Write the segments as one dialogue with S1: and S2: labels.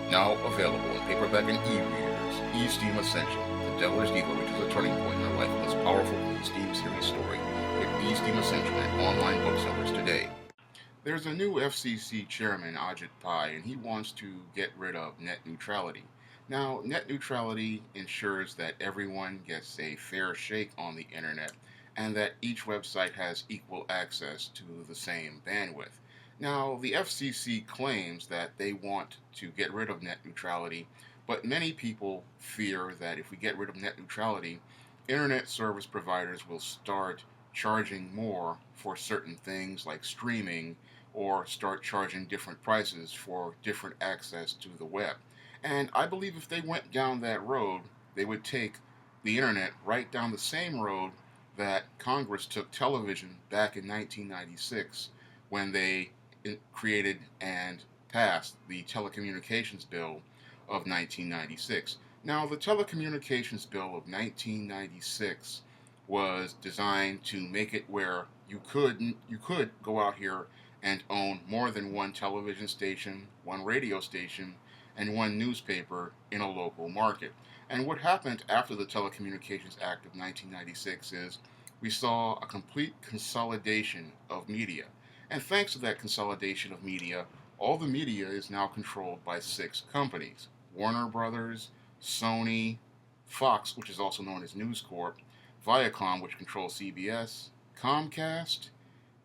S1: Now available in paperback and e-readers, eSteam Essential, The Devil's Diva reaches a turning point in her life with this powerful eSteam series story. Get eSteam Essential at online booksellers today. There's a new FCC chairman, Ajit Pai, and he wants to get rid of net neutrality. Now, net neutrality ensures that everyone gets a fair shake on the internet and that each website has equal access to the same bandwidth. Now, the FCC claims that they want to get rid of net neutrality, but many people fear that if we get rid of net neutrality, internet service providers will start charging more for certain things like streaming or start charging different prices for different access to the web. And I believe if they went down that road, they would take the internet right down the same road that Congress took television back in 1996 when they created and passed the Telecommunications Bill of 1996. Now, the Telecommunications Bill of 1996 was designed to make it where you could go out here and own more than one television station, one radio station, and one newspaper in a local market. And what happened after the Telecommunications Act of 1996 is we saw a complete consolidation of media. And thanks to that consolidation of media, all the media is now controlled by six companies: Warner Brothers, Sony, Fox, which is also known as News Corp, Viacom, which controls CBS, Comcast,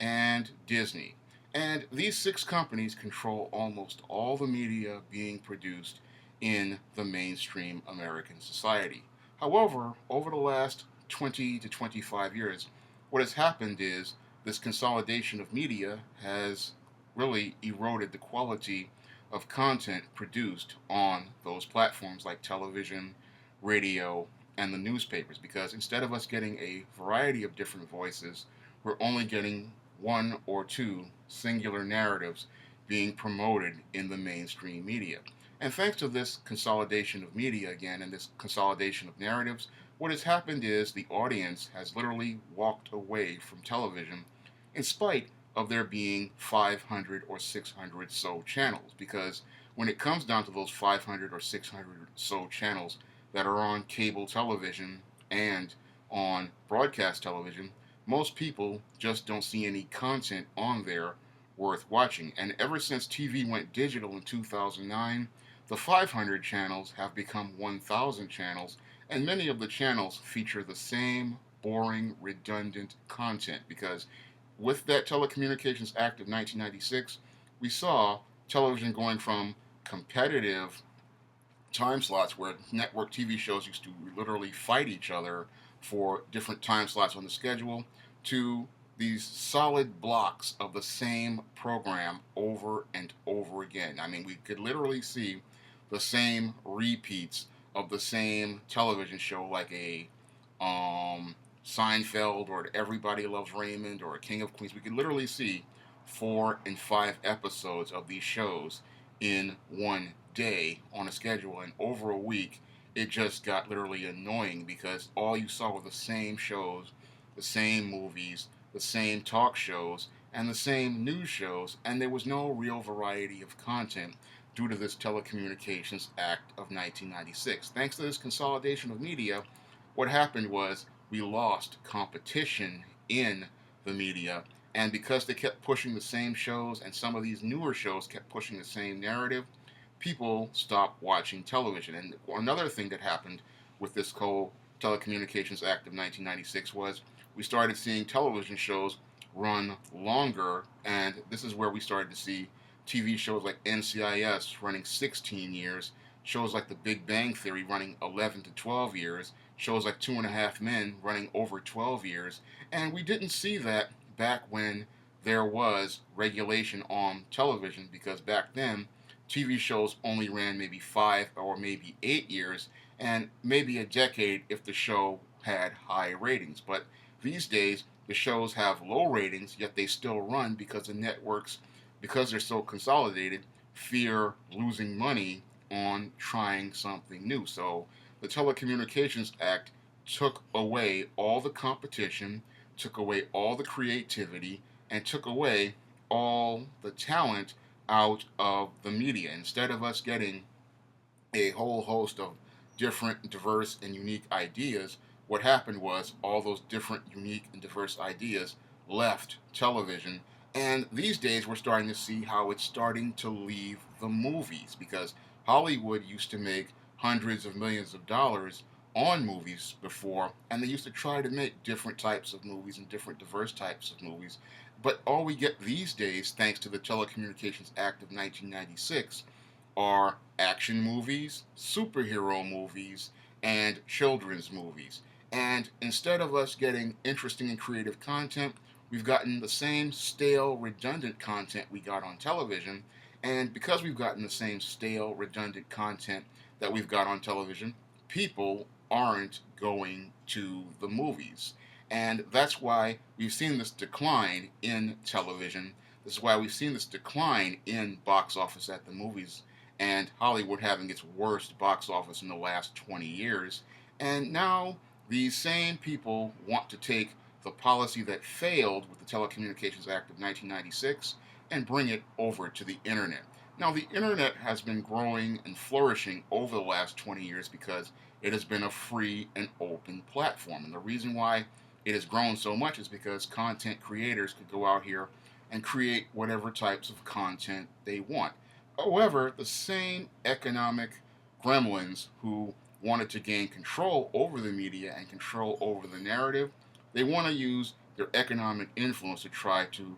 S1: and Disney. And these six companies control almost all the media being produced in the mainstream American society. However, over the last 20 to 25 years, what has happened is this consolidation of media has really eroded the quality of content produced on those platforms like television, radio, and the newspapers, because instead of us getting a variety of different voices, we're only getting one or two singular narratives being promoted in the mainstream media. And thanks to this consolidation of media again and this consolidation of narratives, what has happened is the audience has literally walked away from television in spite of there being 500 or 600 so channels. Because when it comes down to those 500 or 600 so channels that are on cable television and on broadcast television, most people just don't see any content on there worth watching. And ever since TV went digital in 2009, the 500 channels have become 1,000 channels, and many of the channels feature the same boring, redundant content because with that Telecommunications Act of 1996, we saw television going from competitive time slots where network TV shows used to literally fight each other for different time slots on the schedule to these solid blocks of the same program over and over again. I mean, we could literally see the same repeats of the same television show like a Seinfeld or Everybody Loves Raymond or King of Queens. We could literally see 4 and 5 episodes of these shows in one day on a schedule, and over a week it just got literally annoying because all you saw were the same shows, the same movies, the same talk shows, and the same news shows, and there was no real variety of content due to this Telecommunications Act of 1996. Thanks to this consolidation of media, what happened was we lost competition in the media, and because they kept pushing the same shows and some of these newer shows kept pushing the same narrative, people stopped watching television. And another thing that happened with this whole Telecommunications Act of 1996 was we started seeing television shows run longer, and this is where we started to see TV shows like NCIS running 16 years, shows like The Big Bang Theory running 11 to 12 years, shows like Two and a Half Men running over 12 years, and we didn't see that back when there was regulation on television, because back then TV shows only ran maybe 5 or maybe 8 years and maybe a decade if the show had high ratings. But these days the shows have low ratings, yet they still run because the networks, because they're so consolidated, fear losing money on trying something new. So the Telecommunications Act took away all the competition, took away all the creativity, and took away all the talent out of the media. Instead of us getting a whole host of different, diverse, and unique ideas, what happened was all those different, unique, and diverse ideas left television. And these days, we're starting to see how it's starting to leave the movies because Hollywood used to make hundreds of millions of dollars on movies before, and they used to try to make different types of movies and different diverse types of movies. But all we get these days, thanks to the Telecommunications Act of 1996, are action movies, superhero movies, and children's movies. And instead of us getting interesting and creative content, we've gotten the same stale, redundant content we got on television. And because we've gotten the same stale, redundant content that we've got on television, people aren't going to the movies. And that's why we've seen this decline in television. This is why we've seen this decline in box office at the movies and Hollywood having its worst box office in the last 20 years. And now these same people want to take the policy that failed with the Telecommunications Act of 1996 and bring it over to the internet. Now, the internet has been growing and flourishing over the last 20 years because it has been a free and open platform. And the reason why it has grown so much is because content creators could go out here and create whatever types of content they want. However, the same economic gremlins who wanted to gain control over the media and control over the narrative, they want to use their economic influence to try to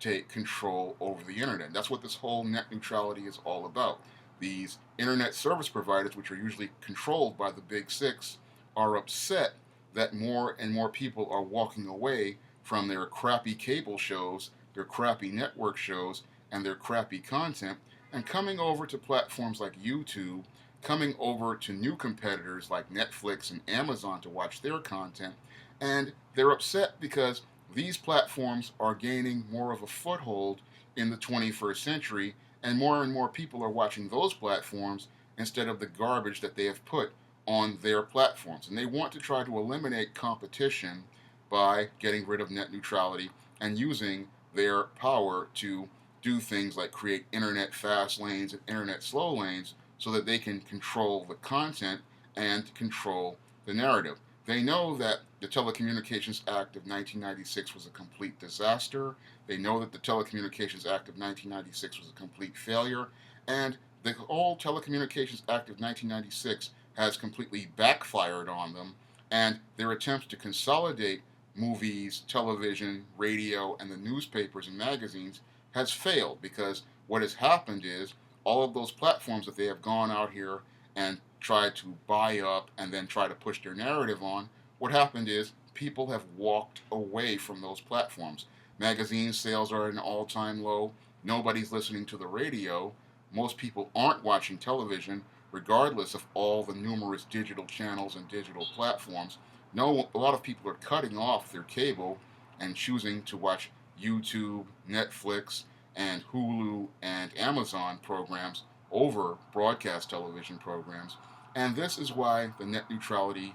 S1: take control over the internet. That's what this whole net neutrality is all about. These internet service providers, which are usually controlled by the big six, are upset that more and more people are walking away from their crappy cable shows, their crappy network shows, and their crappy content, and coming over to platforms like YouTube, coming over to new competitors like Netflix and Amazon to watch their content. And they're upset because these platforms are gaining more of a foothold in the 21st century, and more people are watching those platforms instead of the garbage that they have put on their platforms. And they want to try to eliminate competition by getting rid of net neutrality and using their power to do things like create internet fast lanes and internet slow lanes so that they can control the content and control the narrative. They know that the Telecommunications Act of 1996 was a complete disaster. They know that the Telecommunications Act of 1996 was a complete failure. And the whole Telecommunications Act of 1996 has completely backfired on them. And their attempts to consolidate movies, television, radio, and the newspapers and magazines has failed because what has happened is all of those platforms that they have gone out here and tried to buy up and then try to push their narrative on, what happened is people have walked away from those platforms. Magazine sales are at an all-time low. Nobody's listening to the radio. Most people aren't watching television, regardless of all the numerous digital channels and digital platforms. No, a lot of people are cutting off their cable and choosing to watch YouTube, Netflix, and Hulu and Amazon programs over broadcast television programs. And this is why the net neutrality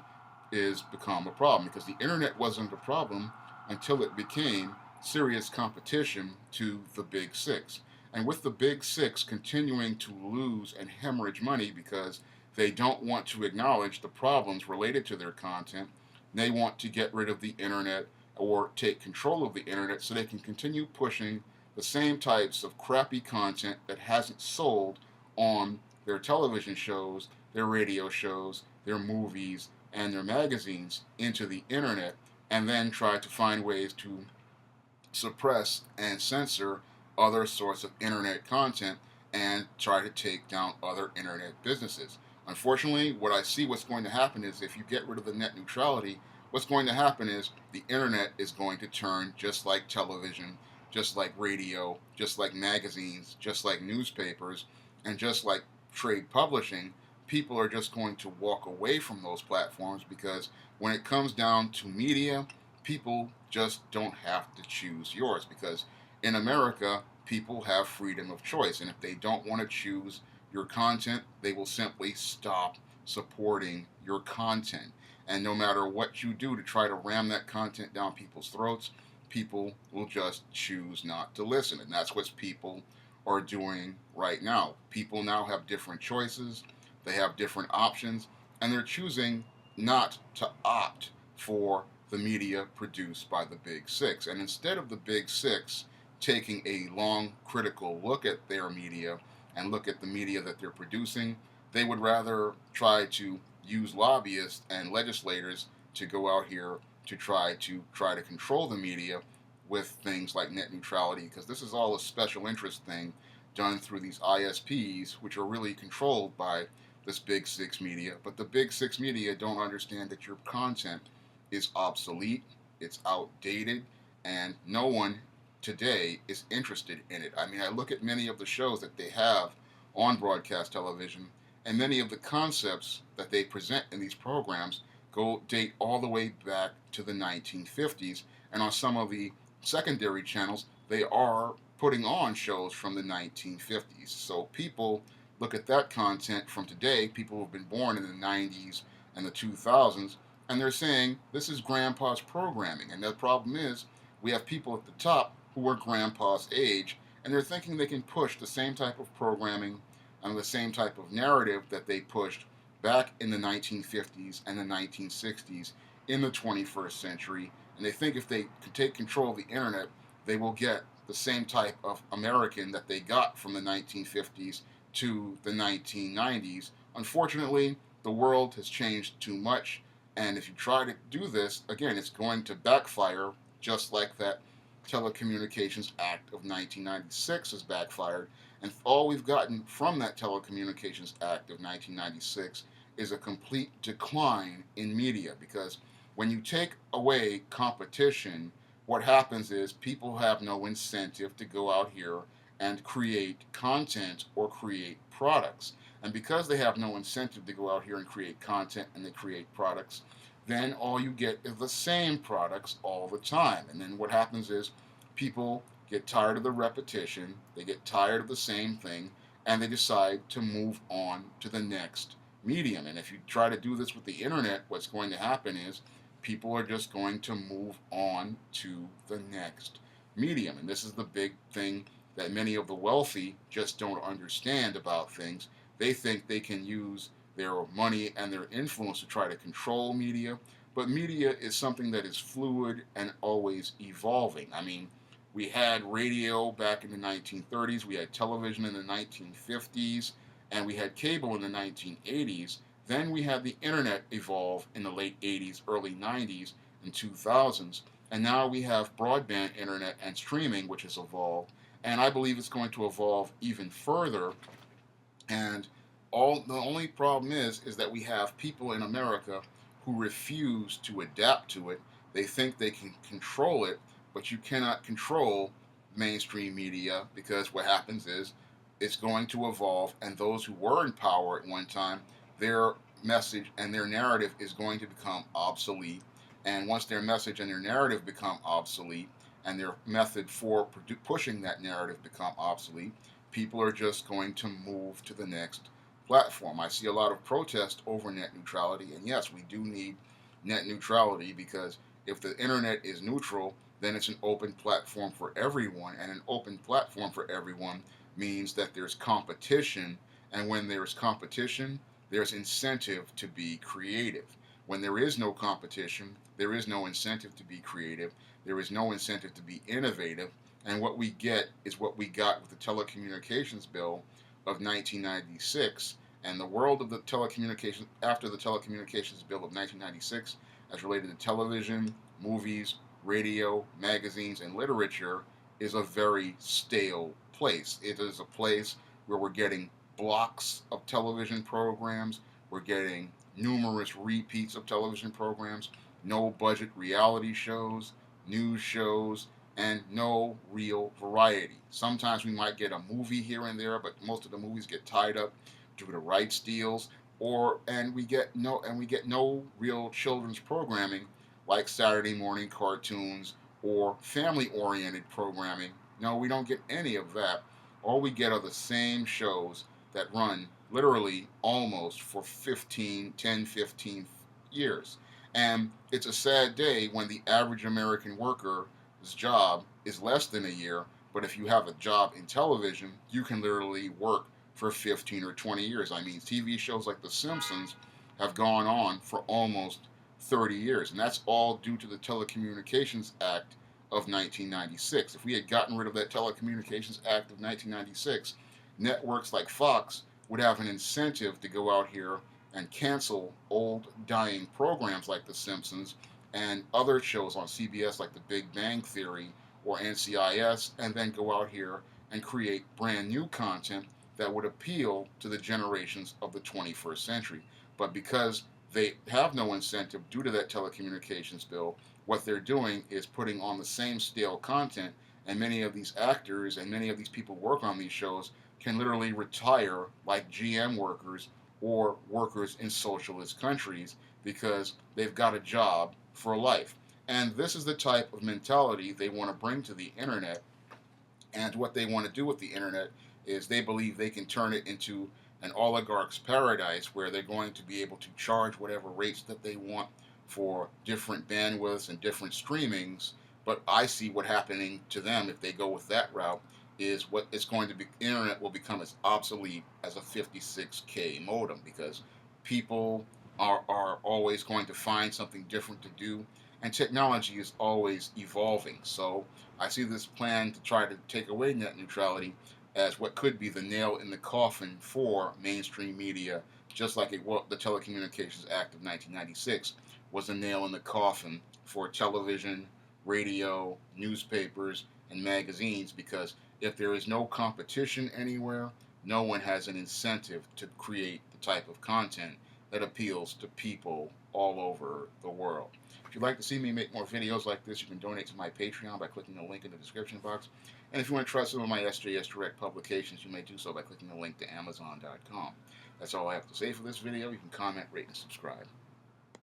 S1: is become a problem, because the internet wasn't a problem until it became serious competition to the big six. And with the big six continuing to lose and hemorrhage money because they don't want to acknowledge the problems related to their content, they want to get rid of the internet or take control of the internet so they can continue pushing the same types of crappy content that hasn't sold on their television shows, their radio shows, their movies, and their magazines into the internet, and then try to find ways to suppress and censor other sorts of internet content and try to take down other internet businesses. Unfortunately, what I see what's going to happen is if you get rid of the net neutrality, what's going to happen is the internet is going to turn just like television, just like radio, just like magazines, just like newspapers, and just like trade publishing. People are just going to walk away from those platforms because when it comes down to media, people just don't have to choose yours because in America, people have freedom of choice. And if they don't want to choose your content, they will simply stop supporting your content. And no matter what you do to try to ram that content down people's throats, people will just choose not to listen. And that's what people are doing right now. People now have different choices. they have different options, and they're choosing not to opt for the media produced by the Big Six. And instead of the Big Six taking a long, critical look at their media and look at the media that they're producing, they would rather try to use lobbyists and legislators to go out here to try to control the media with things like net neutrality, because this is all a special interest thing done through these ISPs, which are really controlled by this Big Six media. But the Big Six media don't understand that your content is obsolete, it's outdated, and no one today is interested in it. I mean, I look at many of the shows that they have on broadcast television, and many of the concepts that they present in these programs go date all the way back to the 1950s. And on some of the secondary channels, they are putting on shows from the 1950s. So people look at that content from today, people who have been born in the 90s and the 2000s, and they're saying this is grandpa's programming. And the problem is we have people at the top who are grandpa's age, and they're thinking they can push the same type of programming and the same type of narrative that they pushed back in the 1950s and the 1960s in the 21st century. And they think if they can take control of the internet, they will get the same type of American that they got from the 1950s to the 1990s. Unfortunately, the world has changed too much, and if you try to do this, again, it's going to backfire, just like that Telecommunications Act of 1996 has backfired. And all we've gotten from that Telecommunications Act of 1996 is a complete decline in media, because when you take away competition, what happens is people have no incentive to go out here and create content or create products. And because they have no incentive to go out here and create content and they create products, then all you get is the same products all the time. And then what happens is people get tired of the repetition, they get tired of the same thing, and they decide to move on to the next medium. And if you try to do this with the internet, what's going to happen is people are just going to move on to the next medium. And this is the big thing that many of the wealthy just don't understand about things. They think they can use their money and their influence to try to control media, but media is something that is fluid and always evolving. I mean, we had radio back in the 1930s, we had television in the 1950s, and we had cable in the 1980s. Then we had the internet evolve in the late 80s, early 90s, and 2000s. And now we have broadband internet and streaming, which has evolved. And I believe it's going to evolve even further. And the only problem is that we have people in America who refuse to adapt to it. They think they can control it, but you cannot control mainstream media, because what happens is it's going to evolve, and those who were in power at one time, their message and their narrative is going to become obsolete. And once their message and their narrative become obsolete, and their method for pushing that narrative become obsolete, people are just going to move to the next platform. I see a lot of protest over net neutrality, and yes, we do need net neutrality, because if the internet is neutral, then it's an open platform for everyone, and an open platform for everyone means that there's competition, and when there's competition, there's incentive to be creative. When there is no competition, there is no incentive to be creative, there is no incentive to be innovative, and what we get is what we got with the Telecommunications Bill of 1996. And the world of the telecommunications, after the Telecommunications Bill of 1996, as related to television, movies, radio, magazines, and literature, is a very stale place. It is a place where we're getting blocks of television programs, we're getting numerous repeats of television programs, no budget reality shows, news shows, and no real variety. Sometimes we might get a movie here and there, but most of the movies get tied up due to rights deals, and we get no real children's programming like Saturday morning cartoons or family-oriented programming. No, we don't get any of that. All we get are the same shows that run literally almost for 15 years. And it's a sad day when the average American worker's job is less than a year, but if you have a job in television, you can literally work for 15 or 20 years. I mean, TV shows like The Simpsons have gone on for almost 30 years, and that's all due to the Telecommunications Act of 1996. If we had gotten rid of that Telecommunications Act of 1996, networks like Fox would have an incentive to go out here and cancel old dying programs like The Simpsons and other shows on CBS like The Big Bang Theory or NCIS, and then go out here and create brand new content that would appeal to the generations of the 21st century. But because they have no incentive due to that telecommunications bill, what they're doing is putting on the same stale content, and many of these actors and many of these people who work on these shows can literally retire like GM workers or workers in socialist countries because they've got a job for life. And this is the type of mentality they want to bring to the internet. And what they want to do with the internet is they believe they can turn it into an oligarch's paradise where they're going to be able to charge whatever rates that they want for different bandwidths and different streamings. But I see what happening to them if they go with that route is what it's going to be. Internet will become as obsolete as a 56K modem because people are always going to find something different to do, and technology is always evolving. So I see this plan to try to take away net neutrality as what could be the nail in the coffin for mainstream media, just like the Telecommunications Act of 1996 was a nail in the coffin for television, radio, newspapers, and magazines, because if there is no competition anywhere, no one has an incentive to create the type of content that appeals to people all over the world. If you'd like to see me make more videos like this, you can donate to my Patreon by clicking the link in the description box. And if you want to try some of my SJS Direct publications, you may do so by clicking the link to Amazon.com. That's all I have to say for this video. You can comment, rate, and subscribe.